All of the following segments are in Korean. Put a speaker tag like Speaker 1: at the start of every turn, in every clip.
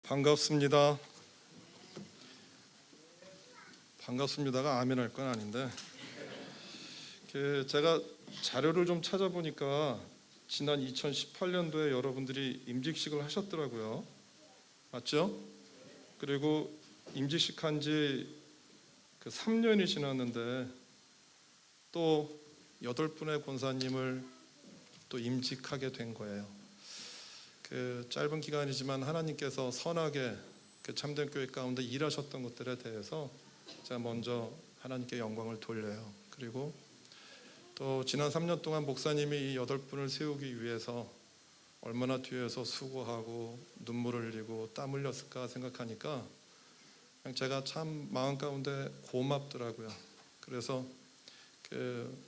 Speaker 1: 반갑습니다. 반갑습니다가 아멘 할 건 아닌데 제가 자료를 좀 찾아보니까 지난 2018년도에 여러분들이 임직식을 하셨더라고요. 맞죠? 그리고 임직식 한지 3년이 지났는데 또 8분의 권사님을 또 임직하게 된 거예요. 짧은 기간이지만 하나님께서 선하게 참된 교회 가운데 일하셨던 것들에 대해서 제가 먼저 하나님께 영광을 돌려요. 그리고 또 지난 3년 동안 목사님이 이 8분을 세우기 위해서 얼마나 뒤에서 수고하고 눈물을 흘리고 땀 흘렸을까 생각하니까 그냥 제가 참 마음 가운데 고맙더라고요. 그래서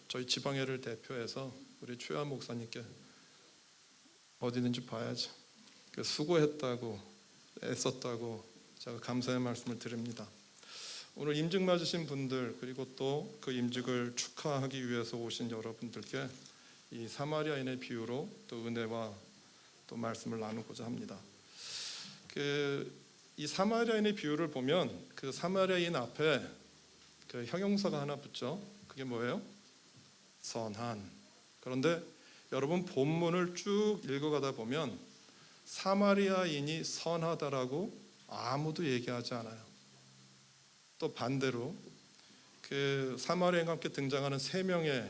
Speaker 1: 저희 지방회를 대표해서 우리 최한 목사님께 어디 있는지 봐야지, 수고했다고 애썼다고 제가 감사의 말씀을 드립니다. 오늘 임직 맞으신 분들, 그리고 또 그 임직을 축하하기 위해서 오신 여러분들께 이 사마리아인의 비유로 또 은혜와 또 말씀을 나누고자 합니다. 이 사마리아인의 비유를 보면 그 사마리아인 앞에 형용사가 하나 붙죠. 그게 뭐예요? 선한. 그런데 여러분 본문을 쭉 읽어가다 보면 사마리아인이 선하다라고 아무도 얘기하지 않아요. 또 반대로 사마리아인과 함께 등장하는 3명의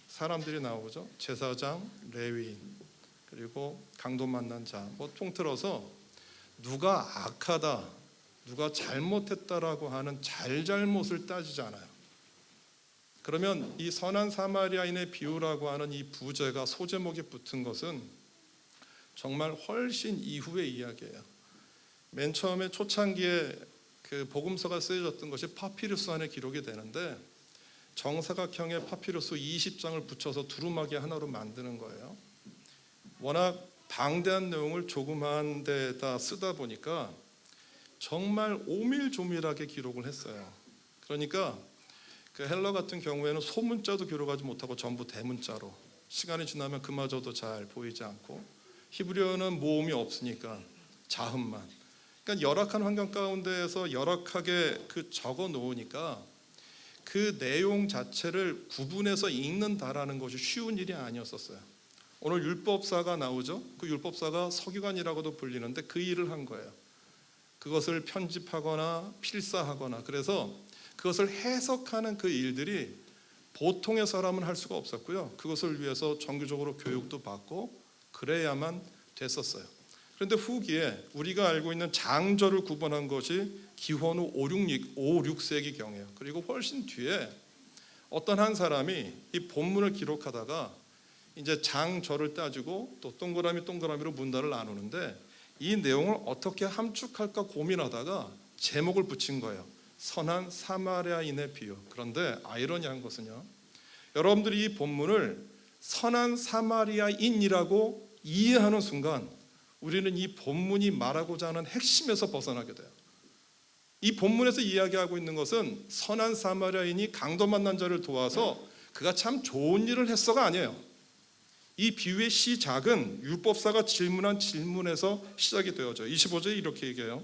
Speaker 1: 사람들이 나오죠. 제사장, 레위인, 그리고 강도 만난 자. 통틀어서 누가 악하다, 누가 잘못했다라고 하는 잘잘못을 따지지 않아요. 그러면 이 선한 사마리아인의 비유라고 하는 이 부제가 소제목에 붙은 것은 정말 훨씬 이후의 이야기예요. 맨 처음에 초창기에 복음서가 쓰여졌던 것이 파피루스 안에 기록이 되는데 정사각형의 파피루스 20장을 붙여서 두루마기 하나로 만드는 거예요. 워낙 방대한 내용을 조그만 데다 쓰다 보니까 정말 오밀조밀하게 기록을 했어요. 그러니까 헬러 같은 경우에는 소문자도 기록하지 못하고 전부 대문자로, 시간이 지나면 그마저도 잘 보이지 않고, 히브리어는 모음이 없으니까 자음만, 그러니까 열악한 환경 가운데에서 열악하게 적어 놓으니까 그 내용 자체를 구분해서 읽는다라는 것이 쉬운 일이 아니었었어요. 오늘 율법사가 나오죠. 그 율법사가 서기관이라고도 불리는데 그 일을 한 거예요. 그것을 편집하거나 필사하거나, 그래서 그것을 해석하는 그 일들이 보통의 사람은 할 수가 없었고요. 그것을 위해서 정규적으로 교육도 받고 그래야만 됐었어요. 그런데 후기에 우리가 알고 있는 장절을 구분한 것이 기원 후 5, 6세기경이에요. 그리고 훨씬 뒤에 어떤 한 사람이 이 본문을 기록하다가 이제 장절을 따지고 또 동그라미로 문단을 나누는데 이 내용을 어떻게 함축할까 고민하다가 제목을 붙인 거예요. 선한 사마리아인의 비유. 그런데 아이러니한 것은요, 여러분들이 이 본문을 선한 사마리아인이라고 이해하는 순간 우리는 이 본문이 말하고자 하는 핵심에서 벗어나게 돼요. 이 본문에서 이야기하고 있는 것은 선한 사마리아인이 강도 만난 자를 도와서 그가 참 좋은 일을 했어가 아니에요. 이 비유의 시작은 율법사가 질문한 질문에서 시작이 되어져요. 25절에 이렇게 얘기해요.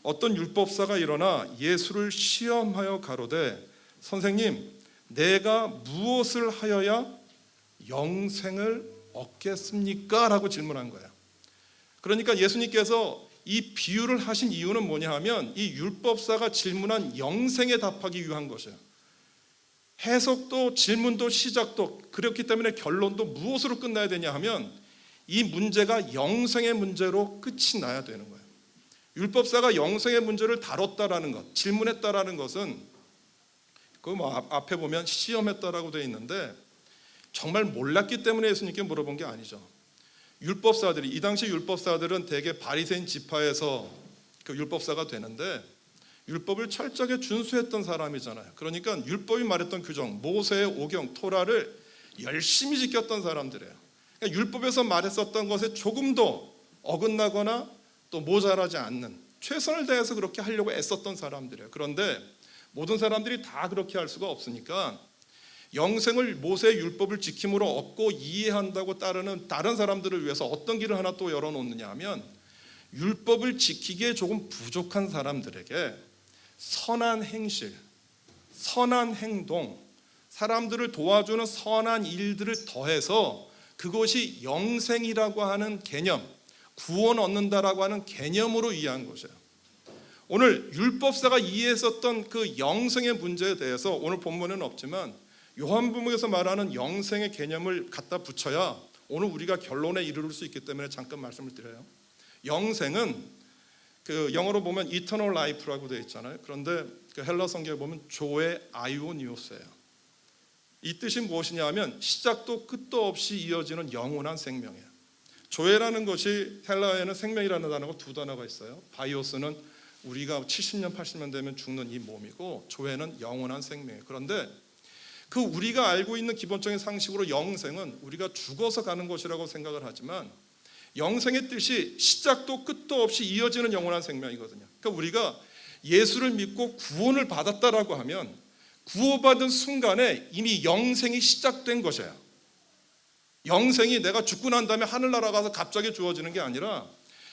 Speaker 1: 어떤 율법사가 일어나 예수를 시험하여 가로되 선생님, 내가 무엇을 하여야 영생을 얻겠습니까? 라고 질문한 거예요. 그러니까 예수님께서 이 비유를 하신 이유는 뭐냐 하면 이 율법사가 질문한 영생에 답하기 위한 것이에요. 해석도 질문도 시작도 그렇기 때문에 결론도 무엇으로 끝나야 되냐 하면 이 문제가 영생의 문제로 끝이 나야 되는 거예요. 율법사가 영생의 문제를 다뤘다라는 것, 질문했다라는 것은 앞에 보면 시험했다라고 되어 있는데 정말 몰랐기 때문에 예수님께 물어본 게 아니죠. 율법사들이, 이 당시 율법사들은 대개 바리새인 지파에서 율법사가 되는데 율법을 철저하게 준수했던 사람이잖아요. 그러니까 율법이 말했던 규정, 모세의 오경, 토라를 열심히 지켰던 사람들이에요. 그러니까 율법에서 말했었던 것에 조금도 어긋나거나 또 모자라지 않는, 최선을 다해서 그렇게 하려고 애썼던 사람들이에요. 그런데 모든 사람들이 다 그렇게 할 수가 없으니까 영생을 모세의 율법을 지킴으로 얻고 이해한다고 따르는 다른 사람들을 위해서 어떤 길을 하나 또 열어놓느냐 하면 율법을 지키기에 조금 부족한 사람들에게 선한 행실, 선한 행동, 사람들을 도와주는 선한 일들을 더해서 그것이 영생이라고 하는 개념, 구원 얻는다라고 하는 개념으로 이해한 것이에요. 오늘 율법사가 이해했었던 그 영생의 문제에 대해서 오늘 본문에는 없지만 요한복음에서 말하는 영생의 개념을 갖다 붙여야 오늘 우리가 결론에 이르를 수 있기 때문에 잠깐 말씀을 드려요. 영생은 그 영어로 보면 eternal life라고 되어 있잖아요. 그런데 그 헬라 성경에 보면 조에 아이오니오스예요. 이 뜻이 무엇이냐 하면 시작도 끝도 없이 이어지는 영원한 생명이에요. 조에라는 것이 헬라어에는 생명이라는 단어가 두 단어가 있어요. 바이오스는 우리가 70년 80년 되면 죽는 이 몸이고 조에는 영원한 생명이에요. 그런데 그 우리가 알고 있는 기본적인 상식으로 영생은 우리가 죽어서 가는 것이라고 생각을 하지만 영생의 뜻이 시작도 끝도 없이 이어지는 영원한 생명이거든요. 그러니까 우리가 예수를 믿고 구원을 받았다라고 하면 구원받은 순간에 이미 영생이 시작된 것이에요. 영생이 내가 죽고 난 다음에 하늘나라 가서 갑자기 주어지는 게 아니라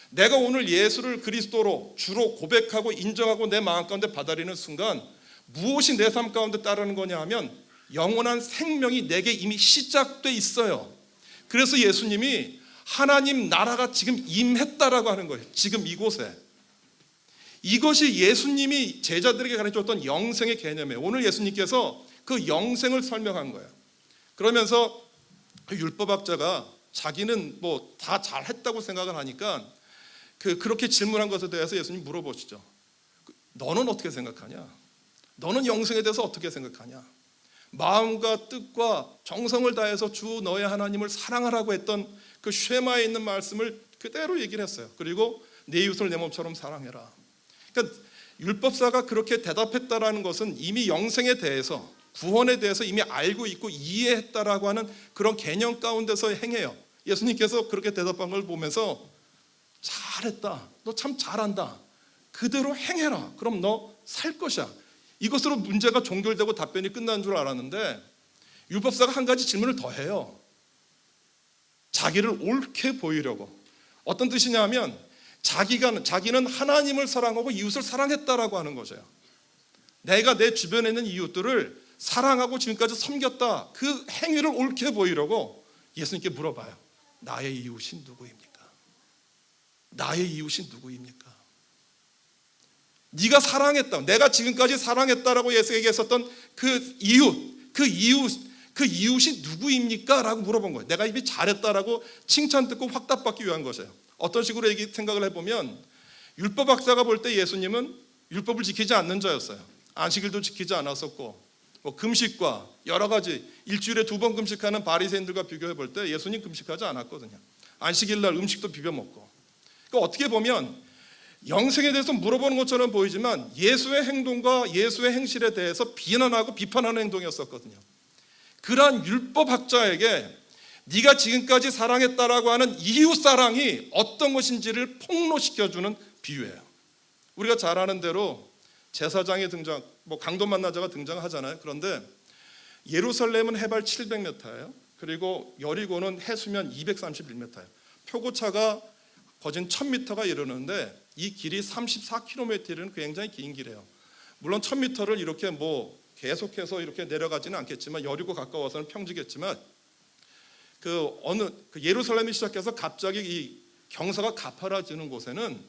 Speaker 1: 내가 오늘 예수를 그리스도로 주로 고백하고 인정하고 내 마음 가운데 받아들이는 순간 무엇이 내 삶 가운데 따르는 거냐 하면 영원한 생명이 내게 이미 시작돼 있어요. 그래서 예수님이 하나님 나라가 지금 임했다라고 하는 거예요. 지금 이곳에. 이것이 예수님이 제자들에게 가르쳐줬던 영생의 개념이에요. 오늘 예수님께서 그 영생을 설명한 거예요. 그러면서 그 율법학자가 자기는 뭐 다 잘했다고 생각을 하니까 그렇게 질문한 것에 대해서 예수님 물어보시죠. 너는 어떻게 생각하냐? 너는 영생에 대해서 어떻게 생각하냐? 마음과 뜻과 정성을 다해서 주 너의 하나님을 사랑하라고 했던 그 쉐마에 있는 말씀을 그대로 얘기를 했어요. 그리고 내 이웃을 내 몸처럼 사랑해라. 그러니까 율법사가 그렇게 대답했다라는 것은 이미 영생에 대해서 구원에 대해서 이미 알고 있고 이해했다라고 하는 그런 개념 가운데서 행해요. 예수님께서 그렇게 대답한 걸 보면서 잘했다. 너 참 잘한다. 그대로 행해라. 그럼 너 살 것이야. 이것으로 문제가 종결되고 답변이 끝난 줄 알았는데 율법사가 한 가지 질문을 더 해요. 자기를 옳게 보이려고. 어떤 뜻이냐 하면 자기는 하나님을 사랑하고 이웃을 사랑했다라고 하는 거죠. 내가 내 주변에 있는 이웃들을 사랑하고 지금까지 섬겼다. 그 행위를 옳게 보이려고 예수님께 물어봐요. 나의 이웃이 누구입니까? 나의 이웃이 누구입니까? 네가 사랑했다. 내가 지금까지 사랑했다라고 예수에게 했었던 그 이웃이 누구입니까? 라고 물어본 거예요. 내가 이미 잘했다라고 칭찬 듣고 확답받기 위한 것이에요. 어떤 식으로 생각을 해보면 율법학자가 볼 때 예수님은 율법을 지키지 않는 자였어요. 안식일도 지키지 않았었고 뭐 금식과 여러 가지 일주일에 2번 금식하는 바리새인들과 비교해 볼 때 예수님 금식하지 않았거든요. 안식일 날 음식도 비벼 먹고. 그러니까 어떻게 보면 영생에 대해서 물어보는 것처럼 보이지만 예수의 행동과 예수의 행실에 대해서 비난하고 비판하는 행동이었었거든요. 그러한 율법학자에게 네가 지금까지 사랑했다라고 하는 이웃 사랑이 어떤 것인지를 폭로시켜주는 비유예요. 우리가 잘 아는 대로 제사장이 등장, 뭐 강도 만나자가 등장하잖아요. 그런데 예루살렘은 해발 700m예요. 그리고 여리고는 해수면 231m예요. 표고차가 거진 1000m가 이르는데 이 길이 34km라는 굉장히 긴 길이에요. 물론 1000m를 이렇게 뭐 계속해서 이렇게 내려가지는 않겠지만 여리고 가까워서는 평지겠지만 예루살렘이 시작해서 갑자기 이 경사가 가파라지는 곳에는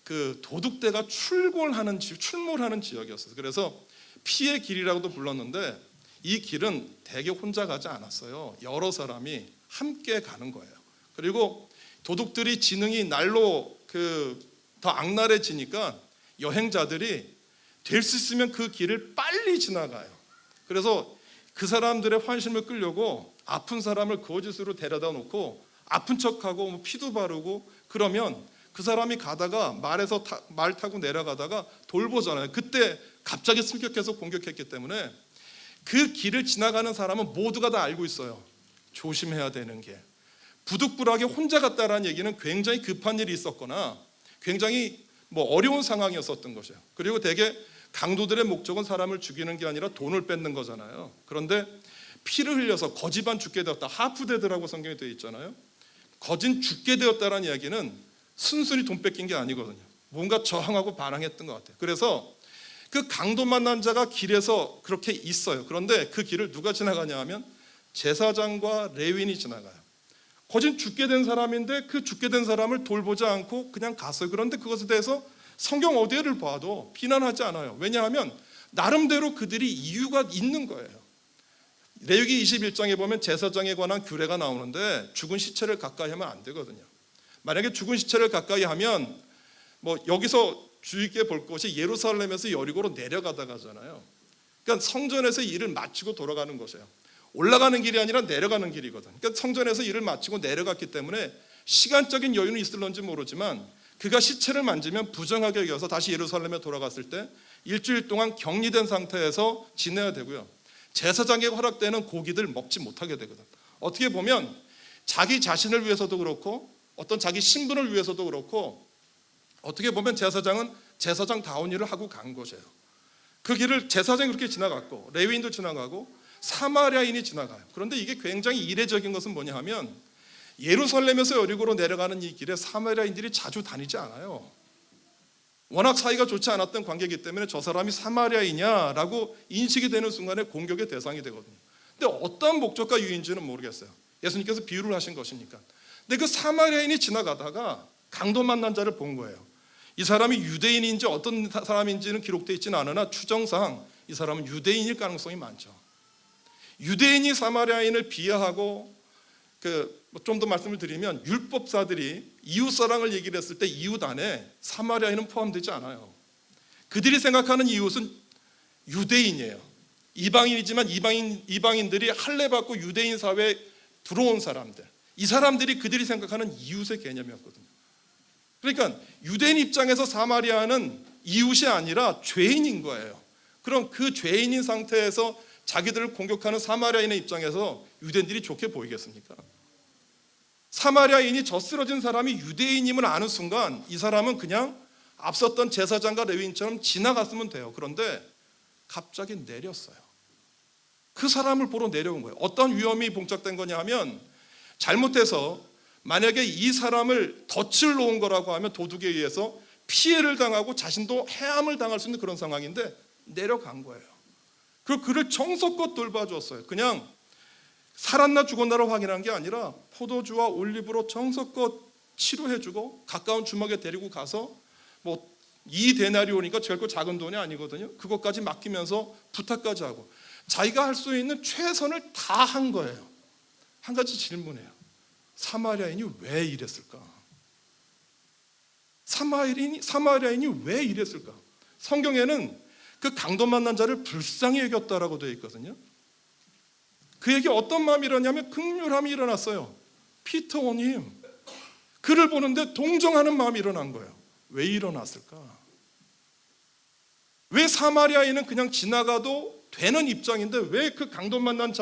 Speaker 1: 그 도둑대가 출몰하는 지역이었어요. 그래서 피의 길이라고도 불렀는데 이 길은 대개 혼자 가지 않았어요. 여러 사람이 함께 가는 거예요. 그리고 도둑들이 지능이 날로 더 악랄해지니까 여행자들이 될 수 있으면 그 길을 빨리 지나가요. 그래서 그 사람들의 환심을 끌려고 아픈 사람을 거짓으로 데려다 놓고 아픈 척하고 뭐 피도 바르고 그러면 그 사람이 가다가 말 타고 내려가다가 돌보잖아요. 그때 갑자기 습격해서 공격했기 때문에 그 길을 지나가는 사람은 모두가 다 알고 있어요. 조심해야 되는 게. 부득불하게 혼자 갔다라는 얘기는 굉장히 급한 일이 있었거나 굉장히 뭐 어려운 상황이었었던 것이에요. 그리고 대개 강도들의 목적은 사람을 죽이는 게 아니라 돈을 뺏는 거잖아요. 그런데 피를 흘려서 거지반 죽게 되었다. 하프데드라고 성경에 되어 있잖아요. 거진 죽게 되었다라는 이야기는 순순히 돈 뺏긴 게 아니거든요. 뭔가 저항하고 반항했던 것 같아요. 그래서 그 강도 만난 자가 길에서 그렇게 있어요. 그런데 그 길을 누가 지나가냐 하면 제사장과 레위인이 지나가요. 거진 죽게 된 사람인데 그 죽게 된 사람을 돌보지 않고 그냥 갔어요. 그런데 그것에 대해서 성경 어디를 봐도 비난하지 않아요. 왜냐하면 나름대로 그들이 이유가 있는 거예요. 레위기 21장에 보면 제사장에 관한 규례가 나오는데 죽은 시체를 가까이 하면 안 되거든요. 만약에 죽은 시체를 가까이 하면 여기서 주의 깊게 볼 것이 예루살렘에서 여리고로 내려가다가잖아요. 그러니까 성전에서 일을 마치고 돌아가는 것이에요. 올라가는 길이 아니라 내려가는 길이거든. 그러니까 성전에서 일을 마치고 내려갔기 때문에 시간적인 여유는 있을런지 모르지만 그가 시체를 만지면 부정하게 여겨서 다시 예루살렘에 돌아갔을 때 일주일 동안 격리된 상태에서 지내야 되고요. 제사장에게 허락되는 고기들 먹지 못하게 되거든. 어떻게 보면 자기 자신을 위해서도 그렇고 어떤 자기 신분을 위해서도 그렇고 어떻게 보면 제사장은 제사장다운 일을 하고 간 것이에요. 그 길을 제사장이 그렇게 지나갔고 레위인도 지나가고 사마리아인이 지나가요. 그런데 이게 굉장히 이례적인 것은 뭐냐 하면 예루살렘에서 여리고로 내려가는 이 길에 사마리아인들이 자주 다니지 않아요. 워낙 사이가 좋지 않았던 관계이기 때문에 저 사람이 사마리아이냐라고 인식이 되는 순간에 공격의 대상이 되거든요. 근데 어떤 목적과 이유인지는 모르겠어요. 예수님께서 비유를 하신 것이니까. 근데 그 사마리아인이 지나가다가 강도 만난 자를 본 거예요. 이 사람이 유대인인지 어떤 사람인지는 기록되어 있지는 않으나 추정상 이 사람은 유대인일 가능성이 많죠. 유대인이 사마리아인을 비하하고 좀 더 말씀을 드리면 율법사들이 이웃사랑을 얘기를 했을 때 이웃 안에 사마리아인은 포함되지 않아요. 그들이 생각하는 이웃은 유대인이에요. 이방인이지만 이방인들이 할례받고 유대인 사회에 들어온 사람들, 이 사람들이 그들이 생각하는 이웃의 개념이었거든요. 그러니까 유대인 입장에서 사마리아는 이웃이 아니라 죄인인 거예요. 그럼 그 죄인인 상태에서 자기들을 공격하는 사마리아인의 입장에서 유대인들이 좋게 보이겠습니까? 사마리아인이 젖쓰러진 사람이 유대인임을 아는 순간 이 사람은 그냥 앞섰던 제사장과 레위인처럼 지나갔으면 돼요. 그런데 갑자기 내렸어요. 그 사람을 보러 내려온 거예요. 어떤 위험이 봉착된 거냐 하면 잘못해서 만약에 이 사람을 덫을 놓은 거라고 하면 도둑에 의해서 피해를 당하고 자신도 해함을 당할 수 있는 그런 상황인데 내려간 거예요. 그리고 그를 정성껏 돌봐주었어요. 그냥 살았나 죽었나를 확인한 게 아니라 포도주와 올리브로 정성껏 치료해주고 가까운 주막에 데리고 가서 이 데나리오니까 결코 작은 돈이 아니거든요. 그것까지 맡기면서 부탁까지 하고 자기가 할 수 있는 최선을 다 한 거예요. 한 가지 질문이에요. 사마리아인이 왜 이랬을까? 사마리아인이 왜 이랬을까? 성경에는 그 강도 만난 자를 불쌍히 여겼다라고 되어 있거든요. 그에게 어떤 마음이 일어나냐면 긍휼함이 일어났어요. 피터원님, 그를 보는데 동정하는 마음이 일어난 거예요. 왜 일어났을까? 왜 사마리아인은 그냥 지나가도 되는 입장인데 왜 그 강도 만난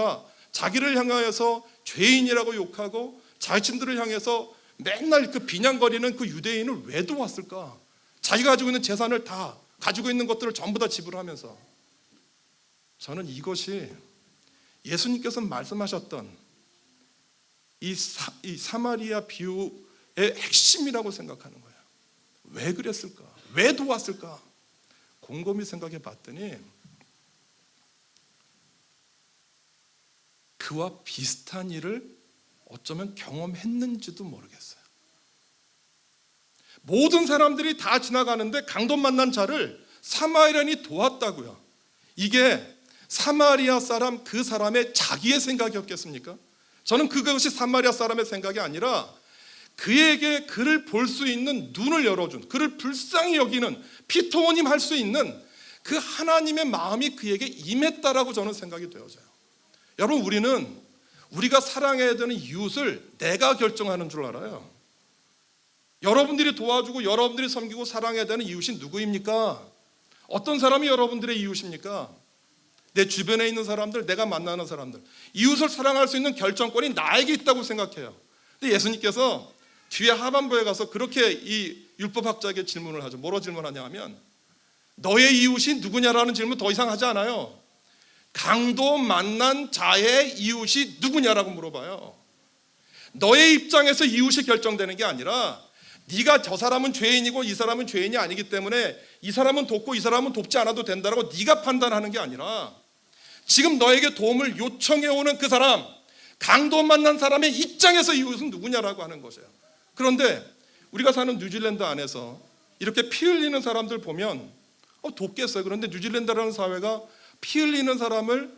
Speaker 1: 자기를 향하여서 죄인이라고 욕하고 자신들을 향해서 맨날 그 비냥거리는 그 유대인을 왜 도왔을까? 자기가 가지고 있는 재산을 다 가지고 있는 것들을 전부 다 지불하면서 저는 이것이 예수님께서 말씀하셨던 이 사마리아 비유의 핵심이라고 생각하는 거예요. 왜 그랬을까? 왜 도왔을까? 곰곰이 생각해 봤더니 그와 비슷한 일을 어쩌면 경험했는지도 모르겠어요. 모든 사람들이 다 지나가는데 강도 만난 자를 사마리아인이 도왔다고요. 이게 사마리아 사람 그 사람의 자기의 생각이었겠습니까? 저는 그것이 사마리아 사람의 생각이 아니라 그에게 그를 볼 수 있는 눈을 열어준, 그를 불쌍히 여기는 피토원임 할 수 있는 그 하나님의 마음이 그에게 임했다라고 저는 생각이 되어져요. 여러분, 우리가 사랑해야 되는 이웃을 내가 결정하는 줄 알아요. 여러분들이 도와주고 여러분들이 섬기고 사랑해야 되는 이웃이 누구입니까? 어떤 사람이 여러분들의 이웃입니까? 내 주변에 있는 사람들, 내가 만나는 사람들. 이웃을 사랑할 수 있는 결정권이 나에게 있다고 생각해요. 근데 예수님께서 뒤에 하반부에 가서 그렇게 이 율법학자에게 질문을 하죠. 뭐로 질문하냐 하면 너의 이웃이 누구냐라는 질문 더 이상 하지 않아요. 강도 만난 자의 이웃이 누구냐라고 물어봐요. 너의 입장에서 이웃이 결정되는 게 아니라 네가 저 사람은 죄인이고 이 사람은 죄인이 아니기 때문에 이 사람은 돕고 이 사람은 돕지 않아도 된다라고 네가 판단하는 게 아니라 지금 너에게 도움을 요청해 오는 그 사람, 강도 만난 사람의 입장에서 이웃은 누구냐라고 하는 것이에요. 그런데 우리가 사는 뉴질랜드 안에서 이렇게 피 흘리는 사람들 보면 돕겠어요. 그런데 뉴질랜드라는 사회가 피 흘리는 사람을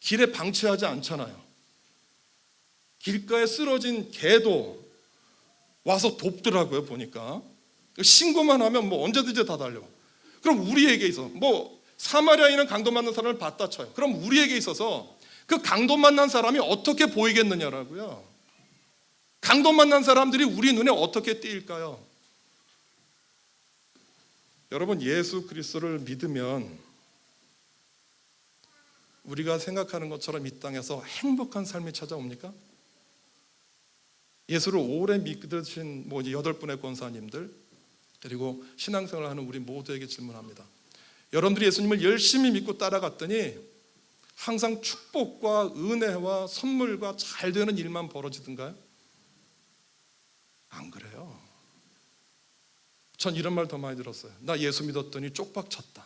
Speaker 1: 길에 방치하지 않잖아요. 길가에 쓰러진 개도 와서 돕더라고요. 보니까 신고만 하면 뭐 언제든지 다 달려. 그럼 우리에게 있어 뭐 사마리아인은 강도 만난 사람을 봤다 쳐요. 그럼 우리에게 있어서 그 강도 만난 사람이 어떻게 보이겠느냐라고요. 강도 만난 사람들이 우리 눈에 어떻게 띄일까요? 여러분, 예수 그리스도를 믿으면 우리가 생각하는 것처럼 이 땅에서 행복한 삶이 찾아옵니까? 예수를 오래 믿으신 8분의 권사님들 그리고 신앙생활을 하는 우리 모두에게 질문합니다. 여러분들이 예수님을 열심히 믿고 따라갔더니 항상 축복과 은혜와 선물과 잘 되는 일만 벌어지던가요? 안 그래요. 전 이런 말 더 많이 들었어요. 나 예수 믿었더니 쪽박 쳤다.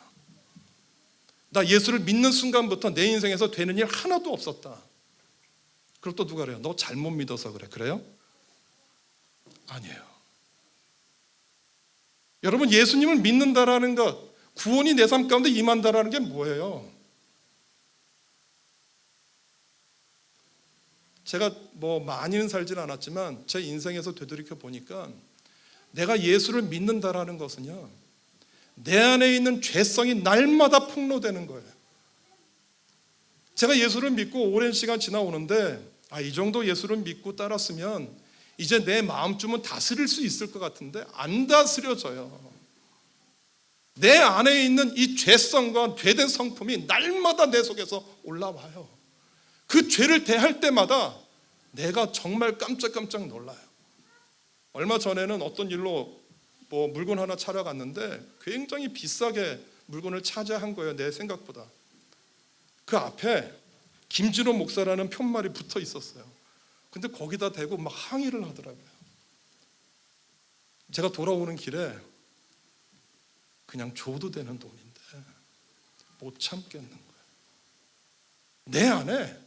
Speaker 1: 나 예수를 믿는 순간부터 내 인생에서 되는 일 하나도 없었다. 그럼 또 누가 그래요? 너 잘못 믿어서 그래. 그래요? 아니에요. 여러분, 예수님을 믿는다라는 것, 구원이 내 삶 가운데 임한다라는 게 뭐예요? 제가 많이는 살지는 않았지만 제 인생에서 되돌이켜 보니까 내가 예수를 믿는다라는 것은요, 내 안에 있는 죄성이 날마다 폭로되는 거예요. 제가 예수를 믿고 오랜 시간 지나오는데 이 정도 예수를 믿고 따랐으면 이제 내 마음쯤은 다스릴 수 있을 것 같은데 안 다스려져요. 내 안에 있는 이 죄성과 죄된 성품이 날마다 내 속에서 올라와요. 그 죄를 대할 때마다 내가 정말 깜짝깜짝 놀라요. 얼마 전에는 어떤 일로 물건 하나 차려 갔는데 굉장히 비싸게 물건을 차지한 거예요. 내 생각보다. 그 앞에 김진호 목사라는 편말이 붙어 있었어요. 근데 거기다 대고 막 항의를 하더라고요. 제가 돌아오는 길에 그냥 줘도 되는 돈인데 못 참겠는 거예요. 내 안에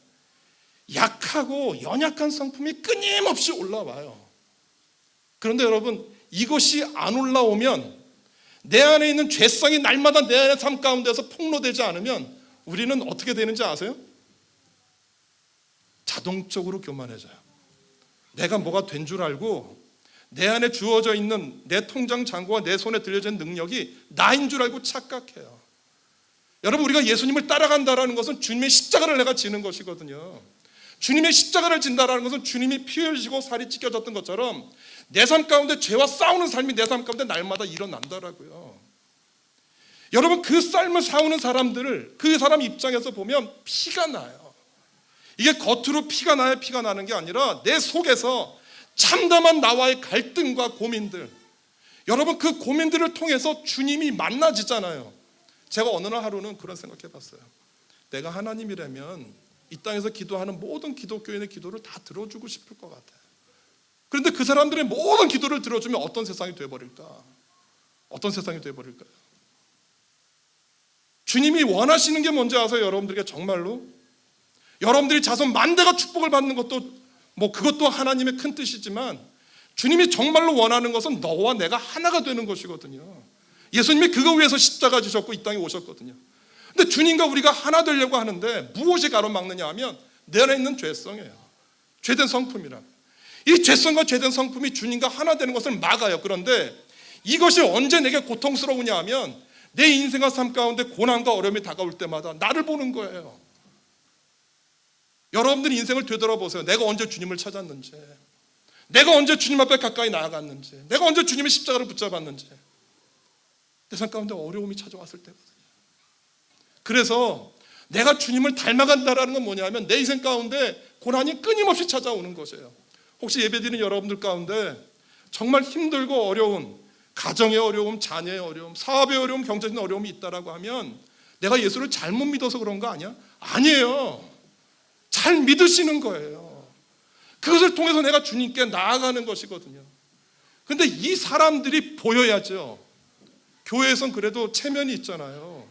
Speaker 1: 약하고 연약한 성품이 끊임없이 올라와요. 그런데 여러분, 이것이 안 올라오면, 내 안에 있는 죄성이 날마다 내 삶 가운데서 폭로되지 않으면 우리는 어떻게 되는지 아세요? 자동적으로 교만해져요. 내가 뭐가 된 줄 알고 내 안에 주어져 있는 내 통장 잔고와 내 손에 들려진 능력이 나인 줄 알고 착각해요. 여러분, 우리가 예수님을 따라간다는 것은 주님의 십자가를 내가 지는 것이거든요. 주님의 십자가를 진다는 것은 주님이 피 흘리시고 살이 찢겨졌던 것처럼 내 삶 가운데 죄와 싸우는 삶이 내 삶 가운데 날마다 일어난다라고요. 여러분, 그 삶을 싸우는 사람들을 그 사람 입장에서 보면 피가 나요. 이게 겉으로 피가 나야 피가 나는 게 아니라 내 속에서 참담한 나와의 갈등과 고민들, 여러분, 그 고민들을 통해서 주님이 만나지잖아요. 제가 어느 날 하루는 그런 생각해 봤어요. 내가 하나님이라면 이 땅에서 기도하는 모든 기독교인의 기도를 다 들어주고 싶을 것 같아요. 그런데 그 사람들의 모든 기도를 들어주면 어떤 세상이 되어버릴까? 어떤 세상이 되어버릴까요? 주님이 원하시는 게 뭔지 아세요? 여러분들에게 정말로? 여러분들이 자손 만대가 축복을 받는 것도 그것도 하나님의 큰 뜻이지만 주님이 정말로 원하는 것은 너와 내가 하나가 되는 것이거든요. 예수님이 그거 위해서 십자가 지셨고 이 땅에 오셨거든요. 근데 주님과 우리가 하나 되려고 하는데 무엇이 가로막느냐 하면 내 안에 있는 죄성이에요. 죄된 성품이라. 이 죄성과 죄된 성품이 주님과 하나 되는 것을 막아요. 그런데 이것이 언제 내게 고통스러우냐 하면 내 인생과 삶 가운데 고난과 어려움이 다가올 때마다 나를 보는 거예요. 여러분들 인생을 되돌아보세요. 내가 언제 주님을 찾았는지, 내가 언제 주님 앞에 가까이 나아갔는지, 내가 언제 주님의 십자가를 붙잡았는지. 내 삶 가운데 어려움이 찾아왔을 때거든요. 그래서 내가 주님을 닮아간다는 건 뭐냐면 내 인생 가운데 고난이 끊임없이 찾아오는 것이에요. 혹시 예배드리는 여러분들 가운데 정말 힘들고 어려운 가정의 어려움, 자녀의 어려움, 사업의 어려움, 경제적인 어려움이 있다라고 하면 내가 예수를 잘못 믿어서 그런 거 아니야? 아니에요. 잘 믿으시는 거예요. 그것을 통해서 내가 주님께 나아가는 것이거든요. 근데 이 사람들이 보여야죠. 교회에선 그래도 체면이 있잖아요.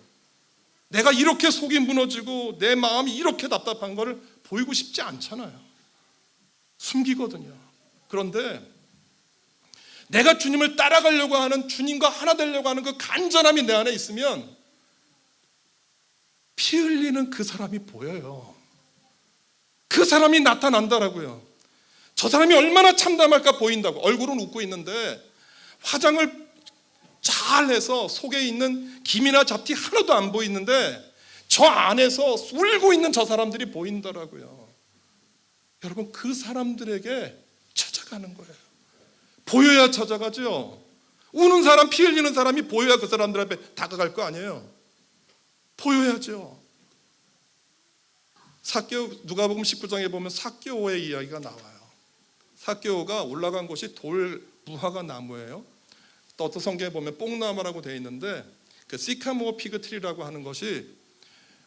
Speaker 1: 내가 이렇게 속이 무너지고 내 마음이 이렇게 답답한 거를 보이고 싶지 않잖아요. 숨기거든요. 그런데 내가 주님을 따라가려고 하는, 주님과 하나 되려고 하는 그 간절함이 내 안에 있으면 피 흘리는 그 사람이 보여요. 그 사람이 나타난다라고요. 저 사람이 얼마나 참담할까 보인다고. 얼굴은 웃고 있는데 화장을 잘 해서 속에 있는 김이나 잡티 하나도 안 보이는데 저 안에서 울고 있는 저 사람들이 보인다라고요. 여러분, 그 사람들에게 찾아가는 거예요. 보여야 찾아가죠. 우는 사람, 피 흘리는 사람이 보여야 그 사람들 앞에 다가갈 거 아니에요. 보여야죠. 삭개오, 누가복음 19장에 보면 삭개오의 이야기가 나와요. 삭개오가 올라간 곳이 돌 무화과 나무예요. 또 어떤 성경에 보면 뽕나무라고 되어 있는데 그 시카모어 피그트리라고 하는 것이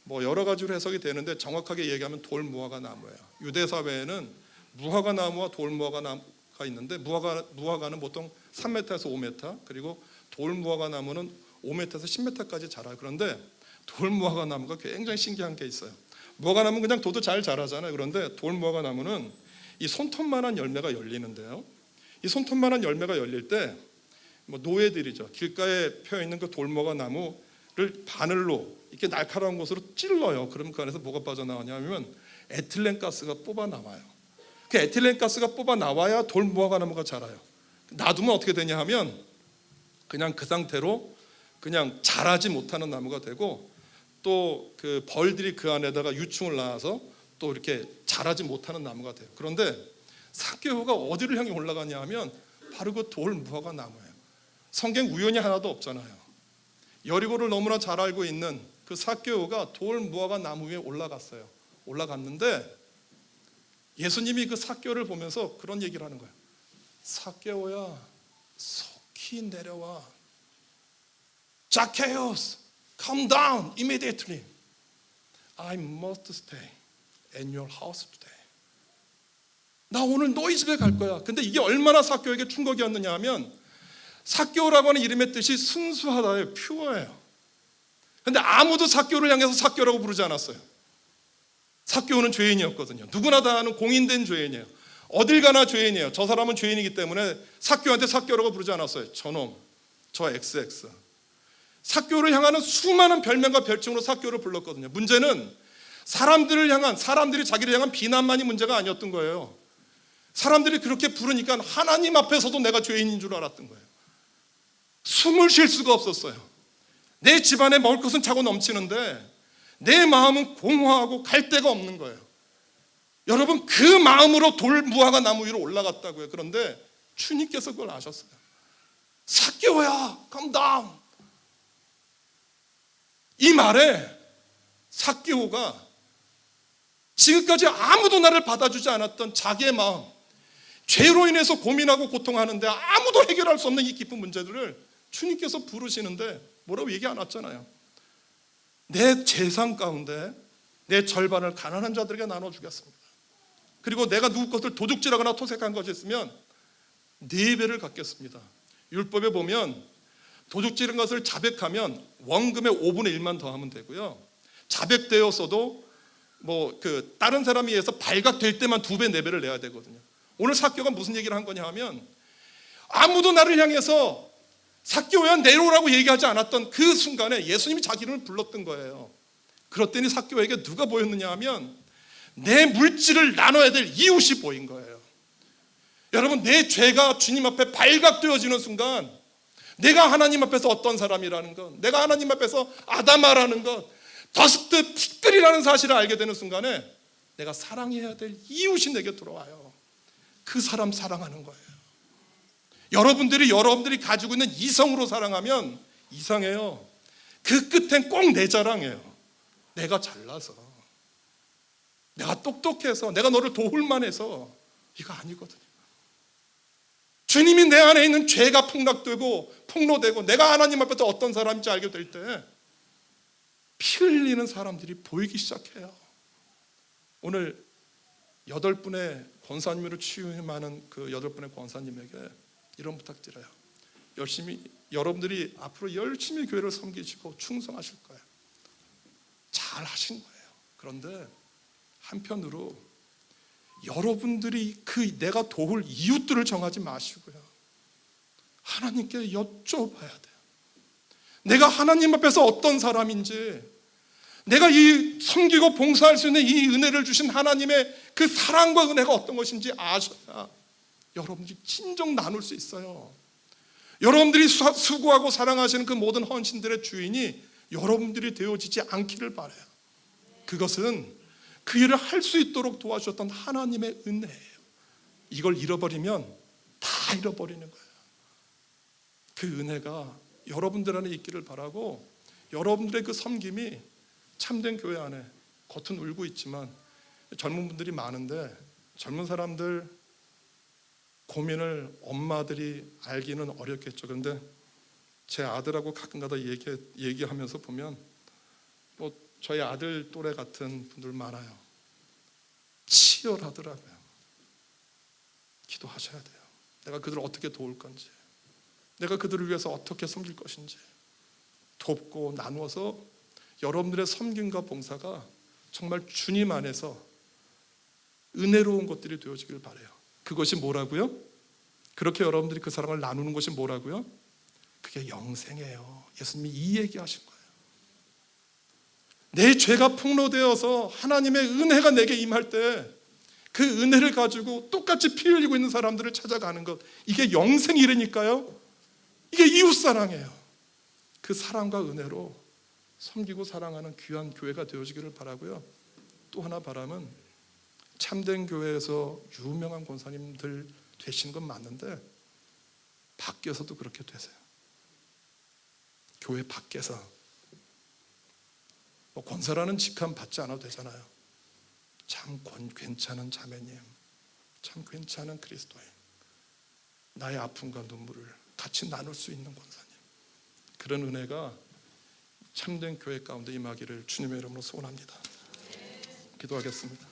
Speaker 1: 뭐 여러 가지로 해석이 되는데 정확하게 얘기하면 돌 무화과 나무예요. 유대 사회에는 무화과 나무와 돌 무화과 나무가 있는데 무화과는 보통 3m에서 5m, 그리고 돌 무화과 나무는 5m에서 10m까지 자라요. 그런데 돌 무화과 나무가 굉장히 신기한 게 있어요. 무화과 나무는 그냥 둬도 잘 자라잖아요. 그런데 돌 무화과 나무는 이 손톱만한 열매가 열리는데요. 이 손톱만한 열매가 열릴 때 뭐 노예들이죠. 길가에 펴 있는 그 돌무화과 나무를 바늘로 이렇게 날카로운 곳으로 찔러요. 그러면 그 안에서 뭐가 빠져나오냐면 에틸렌 가스가 뽑아 나와요. 그 에틸렌 가스가 뽑아 나와야 돌무화과 나무가 자라요. 놔두면 어떻게 되냐 하면 그냥 그 상태로 그냥 자라지 못하는 나무가 되고, 또 그 벌들이 그 안에다가 유충을 낳아서 또 이렇게 자라지 못하는 나무가 돼요. 그런데 삭개오가 어디를 향해 올라가냐 하면 바로 그 돌 무화과 나무예요. 성경 우연이 하나도 없잖아요. 여리고를 너무나 잘 알고 있는 그 삭개오가 돌 무화과 나무 위에 올라갔어요. 올라갔는데 예수님이 그 삭개오를 보면서 그런 얘기를 하는 거예요. 삭개오야, 속히 내려와. Zacchaeus, come down immediately. I must stay in your house today. 나 오늘 너희 집에 갈 거야. 근데 이게 얼마나 삭개오에게 충격이었느냐 하면, 삭개오라고 하는 이름의 뜻이 순수하다예요. 퓨어예요. 근데 아무도 삭개오를 향해서 삭개오라고 부르지 않았어요. 삭개오는 죄인이었거든요. 누구나 다 아는 공인된 죄인이에요. 어딜 가나 죄인이에요. 저 사람은 죄인이기 때문에 삭개오한테 삭개오라고 부르지 않았어요. 저놈, 저 XX. 삭개오를 향하는 수많은 별명과 별칭으로 삭개오를 불렀거든요. 문제는 사람들이 자기를 향한 비난만이 문제가 아니었던 거예요. 사람들이 그렇게 부르니까 하나님 앞에서도 내가 죄인인 줄 알았던 거예요. 숨을 쉴 수가 없었어요. 내 집안에 먹을 것은 차고 넘치는데 내 마음은 공허하고 갈 데가 없는 거예요. 여러분, 그 마음으로 돌 무화과 나무 위로 올라갔다고요. 그런데 주님께서 그걸 아셨어요. 삭개오야, come down. 이 말에 삭개오가 지금까지 아무도 나를 받아주지 않았던 자기의 마음, 죄로 인해서 고민하고 고통하는데 아무도 해결할 수 없는 이 깊은 문제들을 주님께서 부르시는데 뭐라고 얘기 안 왔잖아요. 내 재산 가운데 내 절반을 가난한 자들에게 나눠주겠습니다. 그리고 내가 누구 것을 도둑질하거나 토색한 것이 있으면 4배를 갚겠습니다. 율법에 보면 도둑질한 것을 자백하면 원금의 5분의 1만 더하면 되고요. 자백되었어도 다른 사람에 의해서 발각될 때만 2배, 4배를 내야 되거든요. 오늘 삭개오가 무슨 얘기를 한 거냐 하면, 아무도 나를 향해서 삭개오야 내려오라고 얘기하지 않았던 그 순간에 예수님이 자기 이름을 불렀던 거예요. 그랬더니 삭개오에게 누가 보였느냐 하면 내 물질을 나눠야 될 이웃이 보인 거예요. 여러분, 내 죄가 주님 앞에 발각되어지는 순간 내가 하나님 앞에서 어떤 사람이라는 것, 내가 하나님 앞에서 아담아라는 것, 더스트 티끌이라는 사실을 알게 되는 순간에 내가 사랑해야 될 이웃이 내게 들어와요. 그 사람 사랑하는 거예요. 여러분들이 가지고 있는 이성으로 사랑하면 이상해요. 그 끝엔 꼭 내 자랑이에요. 내가 잘나서, 내가 똑똑해서, 내가 너를 도울 만해서. 이거 아니거든요. 주님이 내 안에 있는 죄가 폭로되고 내가 하나님 앞에서 어떤 사람인지 알게 될 때 피 흘리는 사람들이 보이기 시작해요. 오늘 8분의 권사님으로 치유하는 그 8분의 권사님에게 이런 부탁드려요. 여러분들이 앞으로 열심히 교회를 섬기시고 충성하실 거예요. 잘 하신 거예요. 그런데 한편으로 여러분들이 내가 도울 이웃들을 정하지 마시고요, 하나님께 여쭤봐야 돼요. 내가 하나님 앞에서 어떤 사람인지, 내가 이 섬기고 봉사할 수 있는 이 은혜를 주신 하나님의 그 사랑과 은혜가 어떤 것인지 아셔야 여러분들이 진정 나눌 수 있어요. 여러분들이 수고하고 사랑하시는 그 모든 헌신들의 주인이 여러분들이 되어지지 않기를 바라요. 그것은 그 일을 할 수 있도록 도와주셨던 하나님의 은혜예요. 이걸 잃어버리면 다 잃어버리는 거예요. 그 은혜가 여러분들 안에 있기를 바라고, 여러분들의 그 섬김이 참된 교회 안에, 겉은 울고 있지만 젊은 분들이 많은데 젊은 사람들 고민을 엄마들이 알기는 어렵겠죠. 그런데 제 아들하고 가끔가다 얘기하면서 보면 저희 아들 또래 같은 분들 많아요. 치열하더라고요. 기도하셔야 돼요. 내가 그들을 어떻게 도울 건지, 내가 그들을 위해서 어떻게 섬길 것인지 돕고 나누어서 여러분들의 섬김과 봉사가 정말 주님 안에서 은혜로운 것들이 되어지길 바라요. 그것이 뭐라고요? 그렇게 여러분들이 그 사랑을 나누는 것이 뭐라고요? 그게 영생이에요. 예수님이 이 얘기하신 거예요. 내 죄가 폭로되어서 하나님의 은혜가 내게 임할 때 그 은혜를 가지고 똑같이 피 흘리고 있는 사람들을 찾아가는 것, 이게 영생이라니까요. 이게 이웃사랑이에요. 그 사랑과 은혜로 섬기고 사랑하는 귀한 교회가 되어지기를 바라고요. 또 하나 바람은 참된 교회에서 유명한 권사님들 되시는 건 맞는데 밖에서도 그렇게 되세요. 교회 밖에서 권사라는 직함 받지 않아도 되잖아요. 참 괜찮은 자매님, 참 괜찮은 그리스도인, 나의 아픔과 눈물을 같이 나눌 수 있는 권사님, 그런 은혜가 참된 교회 가운데 임하기를 주님의 이름으로 소원합니다. 기도하겠습니다.